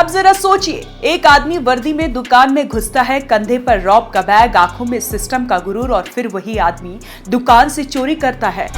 अब जरा सोचिए, एक आदमी वर्दी में दुकान में घुसता है, कंधे पर रॉब का बैग, आंखों में सिस्टम का गुरूर, और फिर वही आदमी दुकान से चोरी करता है।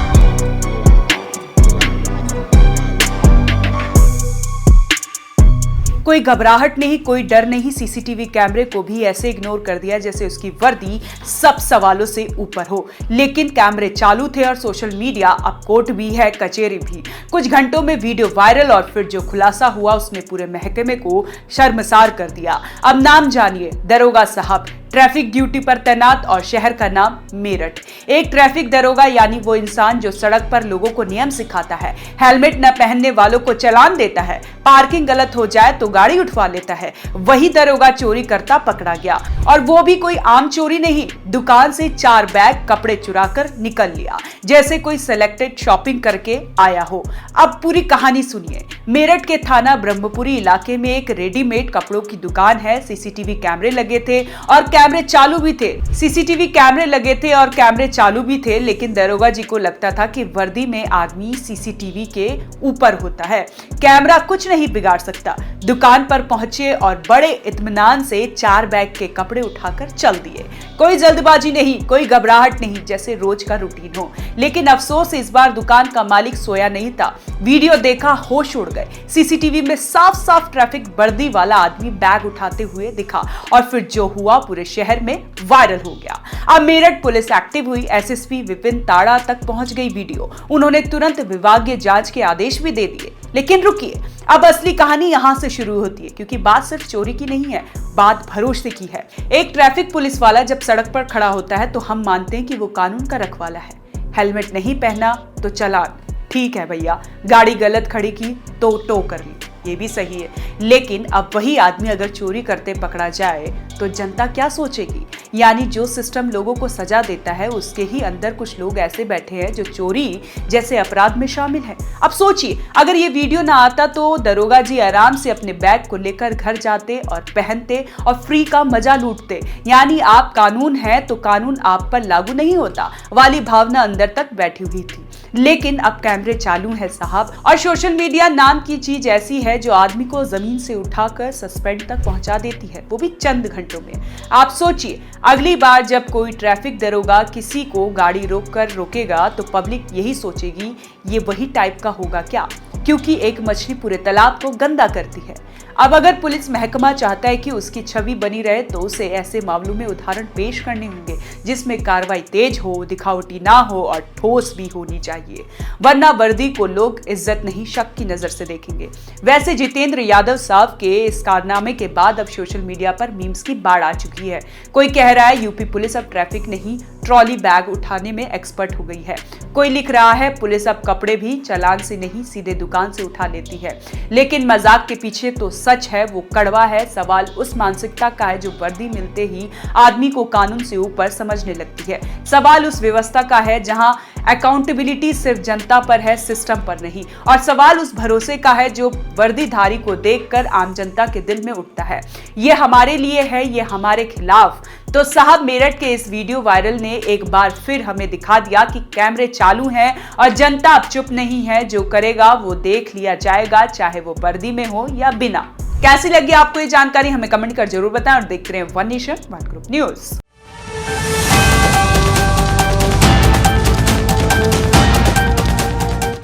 कोई घबराहट नहीं, कोई डर नहीं, सीसीटीवी कैमरे को भी ऐसे इग्नोर कर दिया जैसे उसकी वर्दी सब सवालों से ऊपर हो। लेकिन कैमरे चालू थे और सोशल मीडिया, अब कोर्ट भी है, कचेरी भी। कुछ घंटों में वीडियो वायरल और फिर जो खुलासा हुआ उसने पूरे महकमे को शर्मसार कर दिया। अब नाम जानिए, दरोगा साहब, ट्रैफिक ड्यूटी पर तैनात, और शहर का नाम मेरठ। एक ट्रैफिक दरोगा यानी वो इंसान जो सड़क पर लोगों को नियम सिखाता है, हेलमेट न पहनने वालों को चालान देता है, पार्किंग गलत हो जाए तो गाड़ी उठवा लेता है, वही दरोगा चोरी करता पकड़ा गया। और वो भी कोई आम चोरी नहीं, दुकान से 4 बैग कपड़े चुराकर निकल लिया, जैसे कोई सिलेक्टेड शॉपिंग करके आया हो। अब पूरी कहानी सुनिए। मेरठ के थाना ब्रह्मपुरी इलाके में एक रेडीमेड कपड़ों की दुकान है। सीसीटीवी कैमरे लगे थे और कैमरे चालू भी थे। सीसीटीवी कैमरे लगे थे और कैमरे चालू भी थे, लेकिन दरोगा जी को लगता था कि वर्दी में आदमी सीसीटीवी के ऊपर होता है, कैमरा कुछ नहीं बिगाड़ सकता। दुकान पर पहुंचे और बड़े इत्मीनान से 4 बैग के कपड़े उठाकर चल दिए। कोई जल्दबाजी नहीं, कोई घबराहट नहीं, जैसे रोज का रूटीन हो। लेकिन अफसोस, इस बार दुकान का मालिक सोया नहीं था। वीडियो देखा, होश उड़ गए। सीसीटीवी में साफ साफ ट्रैफिक वर्दी वाला आदमी बैग उठाते हुए दिखा, और फिर जो हुआ पूरे शहर में वायरल हो गया। अब मेरठ पुलिस एक्टिव हुई, एसएसपी विपिन ताड़ा तक पहुंच गई वीडियो। उन्होंने तुरंत विभागीय जांच के आदेश भी दे दिए। लेकिन रुकिए, अब असली कहानी यहां से शुरू होती है, क्योंकि बात सिर्फ चोरी की नहीं है, बात भरोसे की है। एक ट्रैफिक पुलिस वाला जब सड़क पर खड़ा होता है तो हम मानते हैं कि वो कानून का रखवाला है। हेलमेट नहीं पहना तो चालान, ठीक है भैया, गाड़ी गलत खड़ी की तो टो कर ली, ये भी सही है। लेकिन अब वही आदमी अगर चोरी करते पकड़ा जाए तो जनता क्या सोचेगी? यानी जो सिस्टम लोगों को सजा देता है, उसके ही अंदर कुछ लोग ऐसे बैठे हैं जो चोरी जैसे अपराध में शामिल हैं। अब सोचिए, अगर ये वीडियो ना आता तो दरोगा जी आराम से अपने बैग को लेकर घर जाते और पहनते और फ्री का मजा लूटते। यानी आप कानून है तो कानून आप पर लागू नहीं होता वाली भावना अंदर तक बैठी हुई थी। लेकिन अब कैमरे चालू है साहब, और सोशल मीडिया नाम की चीज ऐसी है जो आदमी को जमीन से उठाकर सस्पेंड तक पहुंचा देती है, वो भी चंद घंटों में। आप सोचिए, अगली बार जब कोई ट्रैफिक दरोगा किसी को गाड़ी रोककर रोकेगा तो पब्लिक यही सोचेगी, ये वही टाइप का होगा क्या? क्योंकि एक मछली पूरे तालाब को गंदा करती है। अब अगर पुलिस महकमा चाहता है कि उसकी छवि बनी रहे तो उसे ऐसे मामलों में उदाहरण पेश करने होंगे जिसमें कार्रवाई तेज हो, दिखावटी ना हो और ठोस भी होनी चाहिए, वरना वर्दी को लोग इज्जत नहीं शक की नजर से देखेंगे। वैसे जितेंद्र यादव साहब के इस कारनामे के बाद अब सोशल मीडिया पर मीम्स की बाढ़ आ चुकी है। कोई कह रहा है यूपी पुलिस अब ट्रैफिक नहीं, ट्रॉली बैग उठाने में एक्सपर्ट हो गई है। कोई लिख रहा है पुलिस अब कपड़े भी चालान से नहीं सीधे दुकान से उठा लेती है। लेकिन मजाक के पीछे तो सच है वो कड़वा है। सवाल उस मानसिकता का है जो वर्दी मिलते ही आदमी को कानून से ऊपर समझने लगती है। सवाल उस व्यवस्था का है जहां अकाउंटेबिलिटी सिर्फ जनता पर है, सिस्टम पर नहीं। और सवाल उस भरोसे का है जो वर्दीधारी को देखकर आम जनता के दिल में उठता है। ये हमारे लिए है, ये हमारे खिलाफ। तो साहब, मेरठ के इस वीडियो वायरल ने एक बार फिर हमें दिखा दिया कि कैमरे चालू हैं और जनता अब चुप नहीं है। जो करेगा वो देख लिया जाएगा, चाहे वो वर्दी में हो या बिना। कैसी लगी आपको ये जानकारी? हमें कमेंट कर जरूर बताएं और देखते रहें one nation one group news.